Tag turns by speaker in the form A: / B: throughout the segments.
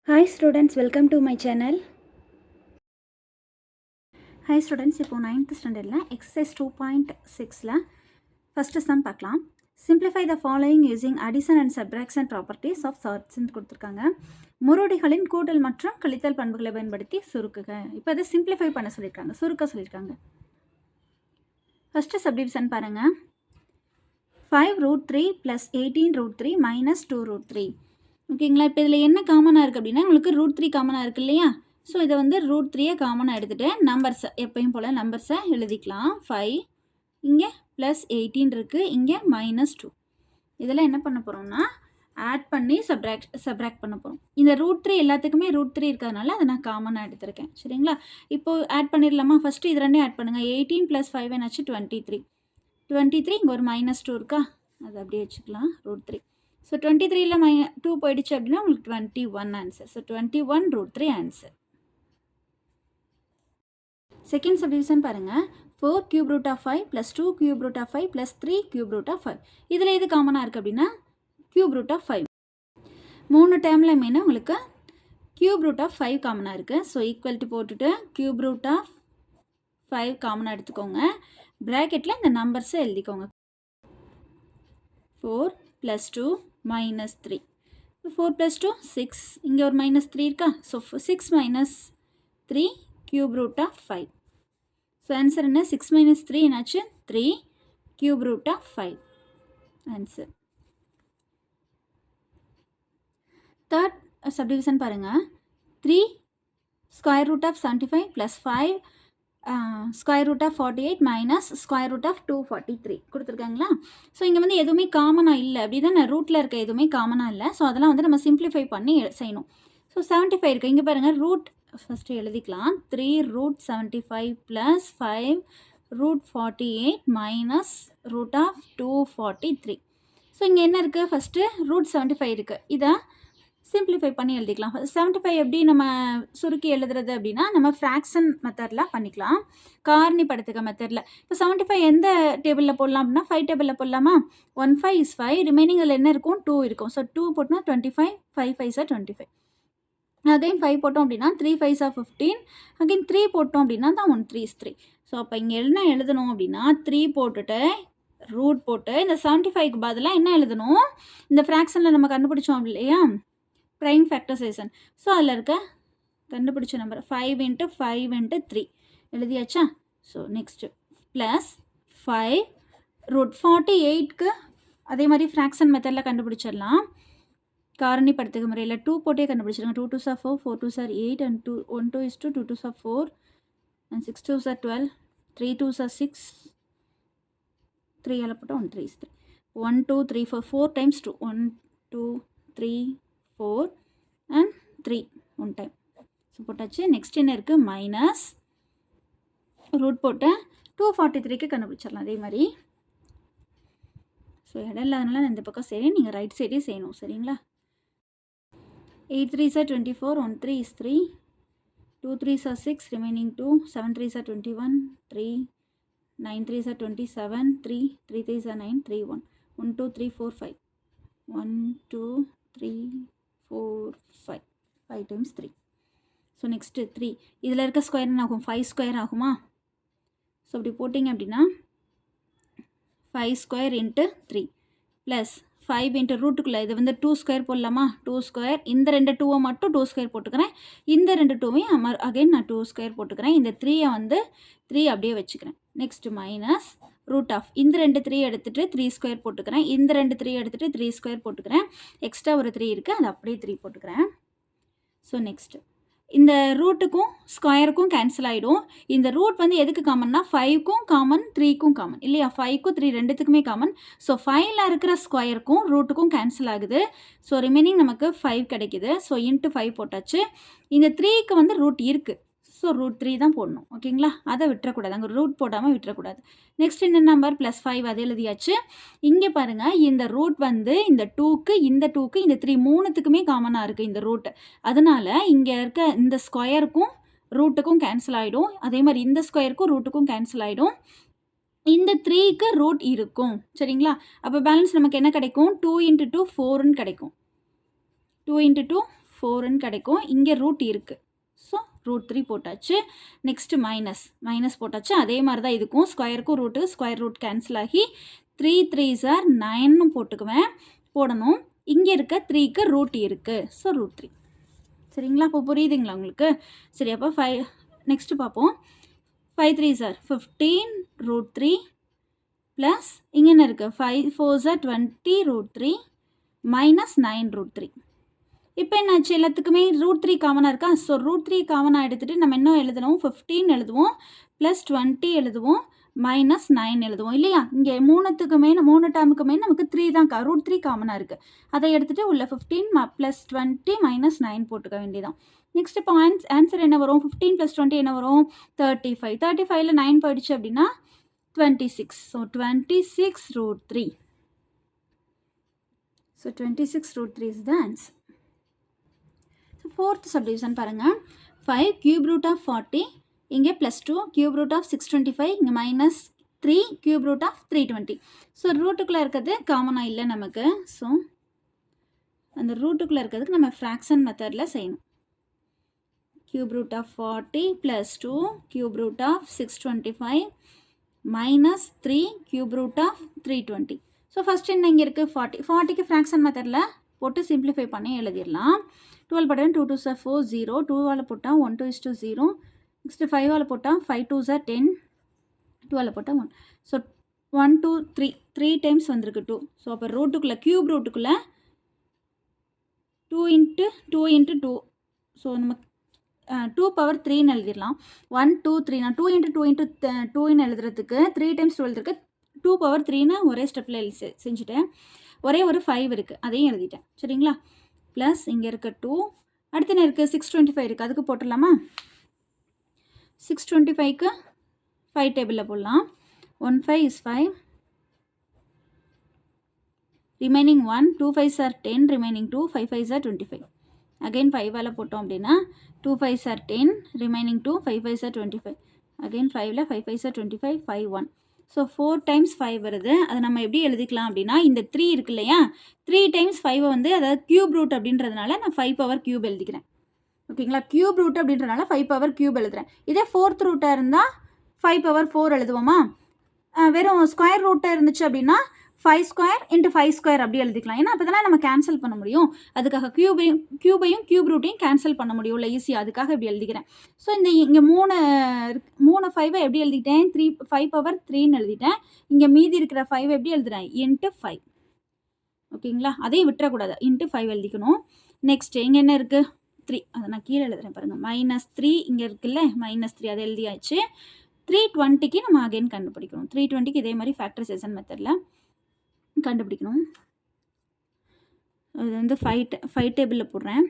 A: Hi students, welcome to my channel. Hi students, இப்போ 9th ஸ்டாண்டர்டில் exercise 2.6ல first sum பார்க்கலாம். Simplify the following using addition and subtraction properties of சார்ட்ஸ்ன்னு கொடுத்துருக்காங்க. முறோடிகளின் கூட்டல் மற்றும் கழித்தல் பண்புகளை பயன்படுத்தி சுருக்குக. இப்போ அதை சிம்பிளிஃபை பண்ண சொல்லியிருக்காங்க, சுருக்க சொல்லியிருக்காங்க. ஃபஸ்ட்டு சப்டிவிஷன் பாருங்கள். 5√3 + 18√3 - 2√3. ஓகேங்களா? இப்போ இதில் என்ன காமனாக இருக்குது அப்படின்னா உங்களுக்கு √3 காமனாக இருக்குது இல்லையா? ஸோ இதை வந்து √3 காமனாக எடுத்துகிட்டு நம்பர்ஸை எப்பயும் போல் நம்பர்ஸை எழுதிக்கலாம். 5 இங்கே +18 இருக்குது, இங்கே -2. இதெல்லாம் என்ன பண்ண போகிறோம்னா ஆட் பண்ணி சப்ராக்ட் பண்ண போகிறோம். இந்த √3 எல்லாத்துக்குமே √3 இருக்கிறதுனால அதை நான் காமனாக எடுத்திருக்கேன். சரிங்களா? இப்போது ஆட் பண்ணிடலாமா? ஃபஸ்ட்டு இது ரெண்டையும் ஆட் பண்ணுங்கள். 18 + 5 என்னாச்சு? 23. 23 இங்கே ஒரு -2 இருக்கா? அது அப்படியே வச்சுக்கலாம். √3. ஸோ 23ல் -2 போயிடுச்சு அப்படின்னா உங்களுக்கு 21 answer. So 21√3 answer. Second subdivision பாருங்கள். 4³ √5 + 2³ √5 + 3³ √5. இதில் எது காமனாக இருக்குது அப்படின்னா ³ மூணு டேர்ம்லையுமே உங்களுக்கு ³ காமனாக இருக்குது. ஸோ ஈக்குவல் டு போட்டுட்டு ³ காமனாக எடுத்துக்கோங்க. ப்ராக்கெட்டில் இந்த நம்பர்ஸை எழுதிக்கோங்க. 4 + 2 - 3. 4 + 2 6. இங்கே ஒரு -3 இருக்கா? ஸோ 6 - 3 ³ ஸோ ஆன்சர் என்ன? 6 - 3 என்னாச்சு? 3 ³ ஆன்சர். தேர்ட் சப்டிவிஷன் பாருங்கள். 3 √75 + 5 √48 - √243 கொடுத்துருக்காங்களா? ஸோ இங்கே வந்து எதுவுமே காமனாக இல்லை அப்படி தான். ரூட்டில் இருக்க எதுவுமே காமனாக இல்லை. ஸோ அதெல்லாம் வந்து நம்ம சிம்பிளிஃபை பண்ணி செய்யணும். ஸோ 75 இருக்குது. இங்கே பாருங்கள், ரூட் ஃபஸ்ட்டு எழுதிக்கலாம். 3 √75 + 5 √48 - √243. ஸோ இங்கே என்ன இருக்குது? ஃபஸ்ட்டு √75 இருக்குது. இதை சிம்பிளிஃபை பண்ணி எழுதிக்கலாம். 75 எப்படி நம்ம சுருக்கி எழுதுறது அப்படின்னா நம்ம ஃப்ராக்ஷன் மெத்தடில் பண்ணிக்கலாம், காரணிப்படுத்துக மெத்தடில். இப்போ 75 எந்த டேபிளில் போடலாம் அப்படின்னா 5 டேபிளில் போடலாமா? 1 5 is 5, ரிமைனிங் அதில் என்ன இருக்கும்? 2 இருக்கும். ஸோ 2 போட்டோம்னா 25, 5 5s are 25. அகைன் 5 போட்டோம் அப்படின்னா 3 5s are 15. அகைன் 3 போட்டோம் அப்படின்னா தான் 1 3 is 3. ஸோ அப்போ இங்கே என்ன எழுதணும் அப்படின்னா 3 போட்டுட்டு ரூட் போட்டு இந்த 75க்கு பதிலாக என்ன எழுதணும்? இந்த ஃப்ராக்ஷனில் நம்ம கண்டுபிடிச்சோம் இல்லையா, ப்ரைம் ஃபேக்டரைசேஷன். ஸோ அதில் இருக்க கண்டுபிடிச்ச நம்பர் 5 × 5 × 3 எழுதியாச்சா? ஸோ நெக்ஸ்ட்டு ப்ளஸ் 5 √48க்கு அதே மாதிரி ஃப்ராக்ஷன் மெத்தடில் கண்டுபிடிச்சிடலாம். காரணிப்படுத்துக முறையில் 2 போட்டே கண்டுபிடிச்சிருங்க. 2 2s are 4, 4 2s are 8 and 1 2 is 2, 2 2s are 4 and 6 2s are 12, 3 2s are 6, 3 all போட்டால் 1 3 is 3, 1 2 3 4 4 times 2, 1 2 3 4 and 3 1 time. So போட்டாச்சு. நெக்ஸ்ட் என்ன இருக்குது? மைனஸ் ரூட் போட்டு 243க்கு கண்டுபிடிச்சிடலாம் அதே மாதிரி. ஸோ இடம் இல்லாதனால நான் இந்த பக்கம் சரி, நீங்கள் ரைட் சைடே செய்யணும். சரிங்களா? 8 3s are 24, 1 3 is 3, 2 3s are 6, remaining 2, 7 3s are 21, 3, 9 3s are 27, 3 3 3s are 9, 3 1, 1 2 3 4 5, 1 2 3 4 5, 5 times 3. So next 3 இதில் இருக்க ஸ்கொயர் என்ன ஆகும்? 5 ஸ்கொயர் ஆகுமா? ஸோ அப்படி போட்டிங்க அப்படின்னா 5 ஸ்கொயர் × 3 ப்ளஸ் 5 × ரூட்டுக்குள்ளே இது வந்து 2 ஸ்கொயர் போடலாமா? 2 ஸ்கொயர். இந்த 2 2வை மட்டும் 2 ஸ்கொயர் போட்டுக்கிறேன். இந்த 2 2வையும் அகைன் நான் 2 ஸ்கொயர் போட்டுக்கிறேன். இந்த 3யை வந்து 3 அப்படியே வச்சுக்கிறேன். நெக்ஸ்ட்டு மைனஸ் ரூட் ஆஃப் இந்த 2 3 எடுத்துகிட்டு 3 ஸ்கொயர் போட்டுக்கிறேன். இந்த 2 3 எடுத்துகிட்டு 3 ஸ்கொயர் போட்டுக்கிறேன். எக்ஸ்ட்ரா ஒரு 3 இருக்குது, அது அப்படியே 3 போட்டுக்கிறேன். ஸோ நெக்ஸ்ட்டு இந்த ரூட்டுக்கும் ஸ்கொயருக்கும் கேன்சல் ஆகிடும். இந்த ரூட் வந்து எதுக்கு காமன்னா 5க்கும் காமன், 3க்கும் காமன் இல்லையா? 5க்கும் 3 ரெண்டுத்துக்குமே காமன். ஸோ 5ல் இருக்கிற ஸ்கொயருக்கும் ரூட்டுக்கும் கேன்சல் ஆகுது. ஸோ ரிமைனிங் நமக்கு 5 கிடைக்குது. ஸோ × 5 போட்டாச்சு. இந்த 3க்கு வந்து ரூட் இருக்குது. ஸோ √3 தான் போடணும். ஓகேங்களா? அதை விட்டுறக்கூடாது, அங்கே ரூட் போடாமல் விட்டுறக்கூடாது. நெக்ஸ்ட் இந்த நம்பர் +5 அது எழுதியாச்சு. இங்கே பாருங்கள், இந்த ரூட் வந்து இந்த 2க்கு இந்த 2க்கு இந்த 3 மூணுத்துக்குமே காமனாக இருக்குது இந்த ரூட். அதனால் இங்கே இருக்க இந்த ஸ்கொயருக்கும் ரூட்டுக்கும் கேன்சல் ஆகிடும். அதே மாதிரி இந்த ஸ்கொயருக்கும் ரூட்டுக்கும் கேன்சல் ஆகிடும். இந்த 3க்கு ரூட் இருக்கும். சரிங்களா? அப்போ பேலன்ஸ் நமக்கு என்ன கிடைக்கும்? 2 × 2 4ன்னு கிடைக்கும். 2 × 2 4ன்னு கிடைக்கும். இங்கே ரூட் இருக்குது. ஸோ √3 போட்டாச்சு. நெக்ஸ்ட்டு மைனஸ் போட்டாச்சு. அதே மாதிரி தான் இதுக்கும் ஸ்கொயருக்கும் ரூட்டு ஸ்கொயர் ரூட் கேன்சல் ஆகி 3 3s are 9ன்னு போடணும். இங்கே இருக்க 3க்கு ரூட் இருக்குது. ஸோ √3. சரிங்களா? அப்போ புரியுதுங்களா உங்களுக்கு? சரி, அப்போ நெக்ஸ்ட்டு பார்ப்போம். 5 3s are 15 √3 ப்ளஸ் இங்கே என்ன இருக்குது? 5 4s are 20 √3 மைனஸ் 9 √3. இப்போ என்னாச்சு? எல்லாத்துக்குமே √3 காமனாக இருக்கா? ஸோ √3 காமனாக எடுத்துகிட்டு நம்ம என்ன எழுதணும்? 15 எழுதுவோம், ப்ளஸ் 20 எழுதுவோம், மைனஸ் 9 எழுதுவோம் இல்லையா? இங்கே மூணு டேர்முக்குமே நமக்கு 3 தான் √3 காமனாக இருக்குது. அதை எடுத்துகிட்டு உள்ள 15 ப்ளஸ் 20 மைனஸ் 9 போட்டுக்க வேண்டியதான். நெக்ஸ்ட் இப்போ ஆன்சர் என்ன வரும்? 15 ப்ளஸ் 20 என்ன வரும்? 35. 35ல் 9 போயிடுச்சு அப்படின்னா 26. So 26 √3. So 26 √3 is the answer. So fourth subdivision பாருங்கள். 5 கியூப் ரூட் ஆஃப் 40, இங்கே +2 கியூப் ரூட் ஆஃப் 625, இங்கே -3 கியூப் ரூட் ஆஃப் 320. ஸோ ரூட்டுக்குள்ளே இருக்கிறது காமனாக இல்லை நமக்கு. ஸோ அந்த ரூட்டுக்குள்ளே இருக்கிறதுக்கு நம்ம ஃப்ராக்ஷன் மெத்தடில் செய்யணும். Cube root of 40 +2 cube root of 625 -3 cube root of 320. So first என்ன இங்கே இருக்குது? 40க்கு ஃப்ராக்ஷன் மெத்தடில் போட்டு சிம்பிளிஃபை பண்ணி எழுதிடலாம். 12 போட்டால் 2 2s are 4 0, 2ஆல் போட்டால் 1 2 0, நெக்ஸ்ட்டு 5ஆல் போட்டால் 5 2s are 10, 12 போட்டால் 1. ஸோ 1 2 3 டைம்ஸ் வந்திருக்கு 2. ஸோ அப்போ ரூட்டுக்குள்ளே கியூப் ரூட்டுக்குள்ளே 2 × 2 × 2. ஸோ நம்ம 2 power 3ன்னு எழுதிடலாம். 1 2 3. நான் 2 × 2 × 2ன்னு எழுதுறதுக்கு 3 டைம்ஸ் 2 எழுதுறதுக்கு 2 power 3ன்னு ஒரே ஸ்டெப்பில் செஞ்சுட்டேன். ஒரே ஒரு 5 இருக்குது, அதையும் எழுதிட்டேன். சரிங்களா? ப்ளஸ் இங்கே இருக்க 2, அடுத்து என்ன இருக்குது? 625 இருக்குது, அதுக்கு போட்டுடலாமா? 625க்கு 5 டேபிளில் போடலாம். 1 5 is 5, remaining 1, 2 5s are 10, remaining 2, 5 5s are 25. Again 5ஆல் போட்டோம் அப்படின்னா 2 5s are 10, remaining 2, 5 5s are 25. Again 5ல் 5 5s are 25, 5 1. ஸோ 4 டைம்ஸ் 5 வருது. அதை நம்ம எப்படி எழுதிக்கலாம் அப்படின்னா, இந்த 3 இருக்கு இல்லையா, 3 டைம்ஸ் 5 வந்து அதாவது கியூப் ரூட் அப்படின்றதுனால நான் 5 பவர் கியூப் எழுதிக்கிறேன். ஓகேங்களா? கியூப் ரூட் அப்படின்றதுனால 5 பவர் கியூப் எழுதுறேன். இதே 4th ரூட்டாக இருந்தால் 5 பவர் 4 எழுதுவோமா? வெறும் ஸ்கொயர் ரூட்டாக இருந்துச்சு அப்படின்னா 5 ஸ்கொயர் × 5 ஸ்கொயர் அப்படி எழுதிக்கலாம். ஏன்னா அப்போ தானே நம்ம கேன்சல் பண்ண முடியும். அதுக்காக கியூபையும் கியூப் ரூட்டையும் கேன்சல் பண்ண முடியும்ல ஈஸியாக, அதுக்காக இப்படி எழுதிக்கிறேன். ஸோ இங்கே மூணு 5 எப்படி எழுதிட்டேன்? 5 பவர் 3ன்னு எழுதிட்டேன். இங்கே மீதி இருக்கிற 5 எப்படி எழுதுறேன்? × 5. ஓகேங்களா? அதையும் விட்டுறக்கூடாது, × 5 எழுதிக்கணும். நெக்ஸ்ட் இங்கே என்ன இருக்குது? 3. அதை நான் கீழே எழுதுறேன் பாருங்கள். -3 இங்கே இருக்குல்ல, -3 அதை எழுதியாச்சு. 320க்கு நம்ம அகைன் கண்டுபிடிக்கணும். 320க்கு இதே மாதிரி ஃபேக்டரைசேஷன் மெத்தடில் கண்டுபிடிக்கணும். அது வந்து 5 டேபிளில் போடுறேன்.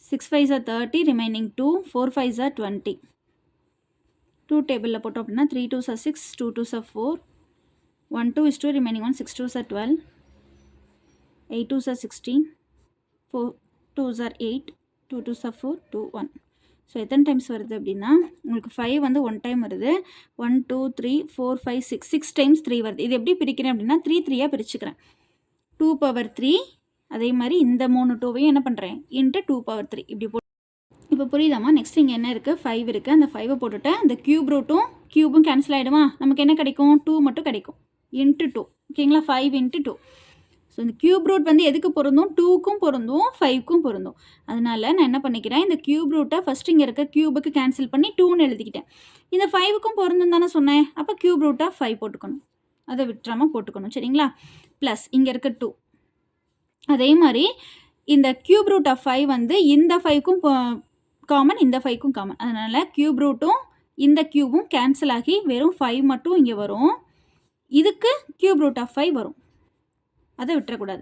A: 6 5s are 30, remaining 2, 4 5s are 20. 2 டேபிளில் போட்டோம் அப்படின்னா 3 2s are 6, 2 2s are 4, 1 2 is 2, remaining 1, 6 2s are 12, 8 2s are 16, 4 2s are 8, 2 2s are 4, 2 1. So எத்தனை டைம்ஸ் வருது அப்படின்னா உங்களுக்கு 5 வந்து 1 டைம் வருது. 1 2 3 4 5 6 டைம்ஸ் 3 வருது. இது எப்படி பிரிக்கிறேன் அப்படின்னா 3 3யாக பிரிச்சுக்கிறேன். 2 பவர் 3, அதே மாதிரி இந்த 3 2வையும் என்ன பண்ணுறேன்? × 2 பவர் 3 இப்படி போட்டு. இப்போ புரியுதாம்மா? நெக்ஸ்ட் இங்கே என்ன இருக்குது? 5 இருக்குது. அந்த 5 போட்டுட்டு அந்த கியூப் ரூட்டும் கியூபும் கேன்சல் ஆகிடுமா? நமக்கு என்ன கிடைக்கும்? 2 மட்டும் கிடைக்கும். × 2. ஓகேங்களா? 5 × 2. ஸோ இந்த கியூப் ரூட் வந்து எதுக்கு பொருந்தும்? 2க்கும் பொருந்தும், 5க்கும் பொருந்தும். அதனால் நான் என்ன பண்ணிக்கிறேன்? இந்த கியூப் ரூட்டை ஃபஸ்ட் இங்கே இருக்க கியூபுக்கு கேன்சல் பண்ணி 2ன்னு எழுதிக்கிட்டேன். இந்த 5க்கும் பொருந்தும் தானே சொன்னேன். அப்போ கியூப் ரூட்டாக 5 போட்டுக்கணும். அதை விட்டுறாமல் போட்டுக்கணும். சரிங்களா? ப்ளஸ் இங்கே இருக்க 2. அதே மாதிரி இந்த கியூப் ரூட் ஆஃப் 5 வந்து இந்த 5க்கும் காமன், இந்த 5க்கும் காமன். அதனால் கியூப் ரூட்டும் இந்த கியூபும் கேன்சல் ஆகி வெறும் 5 மட்டும் இங்கே வரும். இதுக்கு கியூப் ரூட் ஆஃப் 5 வரும். அதை விட்டுறக்கூடாது.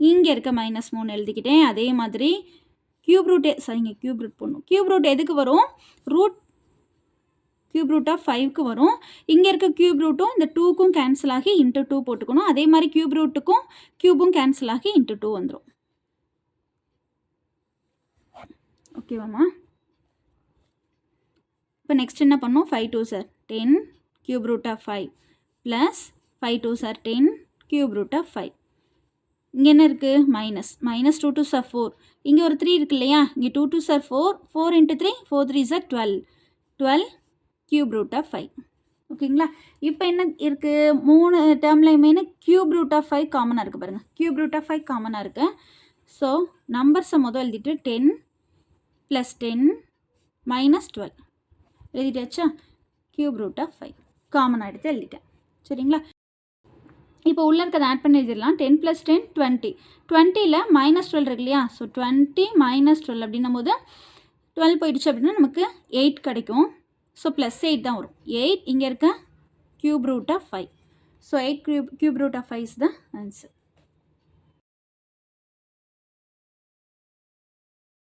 A: இங்கே இருக்க -3 எழுதிக்கிட்டேன். அதே மாதிரி கியூப் ரூட் கியூப் ரூட் போடணும். கியூப் ரூட் எதுக்கு வரும்? கியூப் ரூட் ஆஃப் 5க்கு வரும். இங்கே இருக்க கியூப் ரூட்டும் இந்த 2க்கும் கேன்சல் ஆகி × 2 போட்டுக்கணும். அதே மாதிரி கியூப் ரூட்டுக்கும் கியூபும் கேன்சல் ஆகி × 2 வந்துடும். ஓகேவாம்மா? இப்போ நெக்ஸ்ட் என்ன பண்ணோம்? 5 2s are 10 cube root of 5 plus 5 2s are 10 cube root of 5. இங்கே என்ன இருக்குது மைனஸ் 2 2 சார் 4. இங்கே ஒரு 3 இருக்கு இல்லையா, இங்கே 2 2 சார் 4, 4 இன்ட்டு 3 4 3 சார் 12 கியூப் ரூட் ஆஃப் 5. ஓகேங்களா. இப்போ என்ன இருக்குது, 3 டேர்ம்லையுமே கியூப் ரூட் ஆஃப் 5 காமனாக இருக்குது பாருங்கள். கியூப் ரூட் ஆஃப் 5 காமனாக இருக்குது. ஸோ நம்பர்ஸை முதல் எழுதிட்டு 10 + 10 - 12 எழுதிட்டாச்சா. கியூப் ரூட் ஆஃப் 5 காமனாக எடுத்து எழுதிட்டேன். சரிங்களா. இப்போ உள்ளே இருக்கிறத ஆட் பண்ணி எழுதிடலாம். 10 + 10 20. 20ல் -12 இருக்கு இல்லையா, ஸோ 20 - 12 அப்படின்னும் போது 12 போயிடுச்சு அப்படின்னா நமக்கு 8 கிடைக்கும். ஸோ +8 தான் வரும். 8 இங்கே இருக்க cube root of 5. So 8 cube root of 5 is the answer.